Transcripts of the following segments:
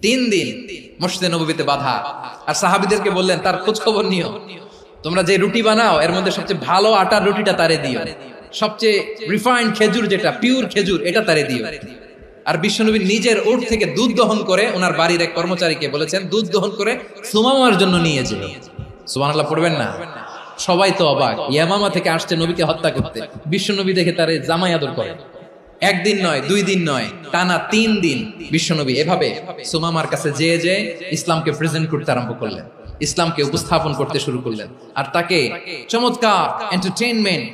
3 দিন মসজিদে নববীতে বাধা। আর সাহাবীদেরকে বললেন তার খোঁজ খবর নিও, তোমরা যে রুটি বানাও এর মধ্যে সবচেয়ে ভালো আটার রুটিটা তারে দিও, সবচেয়ে রিফাইন্ড খেজুর যেটা পিওর খেজুর এটা তারে দিও। আর বিশ্বনবী নিজের উট থেকে দুধ দহন করে ওনার বাড়ির এক কর্মচারীকে বলেছেন দুধ দহন করে সুমামার জন্য নিয়ে যেও। সুবহানাল্লাহ পড়বেন না? সবাই তো অবাক, ইয়ামামা থেকে আসছে নবীকে হত্যা করতে, বিশ্বনবী দেখে তারে জামাই আদর করে। একদিন নয়, 2 দিন নয়, টানা 3 দিন বিশ্বনবী এভাবে সুমামার কাছে যেয়ে ইসলামকে প্রেজেন্ট করতে আরম্ভ করলেন, ইসলামকে উপস্থাপন করতে শুরু করলেন, আর তাকে চমৎকার এন্টারটেইনমেন্ট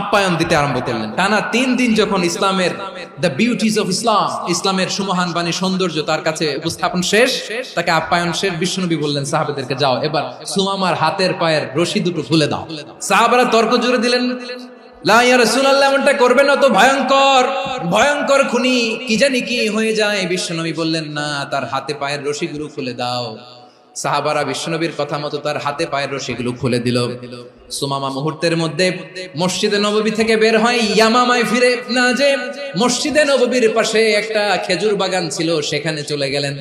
আপ্যায়ন দিতে আরম্ভ করলেন। টানা 3 দিন যখন ইসলামের দ্য বিউটিজ অফ ইসলাম, ইসলামের সুমহান বাণী সৌন্দর্য তার কাছে উপস্থাপন শেষ, তাকে আপ্যায়ন শেষ, বিশ্বনবী বললেন সাহাবাদেরকে যাও এবার সুমামার হাতের পায়ের রশি দুটো খুলে দাও। সাহাবারা তর্ক জুড়ে দিলেন, লা ইয়া রাসূলুল্লাহ, এমনটা করবেন না তো, ভয়ঙ্কর ভয়ঙ্কর খুনি, কি জানি কি হয়ে যায়। বিশ্বনবী বললেন না, তার হাতে পায়ের রশিগুলো খুলে দাও। সাহাবারা বিশ্বনবীর কথা মতো তার হাতে পায়ের রশিগুলো খুলে দিল। সুমামা মুহূর্তের মধ্যে মসজিদে নববী থেকে বের হয়, ইয়ামামায় ফিরে না যে মসজিদে নববীর পাশে একটা খেজুর বাগান ছিল সেখানে চলে গেলেন।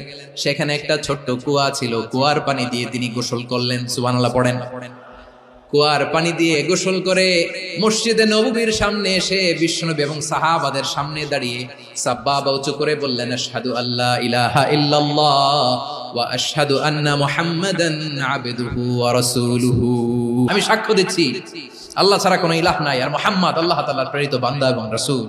সেখানে একটা ছোট্ট কুয়া ছিল, কুয়ার পানি দিয়ে তিনি গোসল করলেন। সুবহানাল্লাহ পড়েন। কুয়ার পানি দিয়ে গোসল করে মসজিদে নববীর সামনে এসে বিশ্বনবী এবং সাহাবাদের সামনে দাঁড়িয়ে সাব্বাবা উঁচু করে বললেন, আশহাদু আল্লা ইলাহা ইল্লাল্লাহ ওয়া আশহাদু আন্না মুহাম্মাদান আবদুহু ওয়া রাসূলুহু। আমি সাক্ষ্য দিচ্ছি আল্লাহ ছাড়া কোনো ইলাহ নাই, আর মুহাম্মদ আল্লাহ তাআলার প্রেরিত বান্দা এবং রাসূল।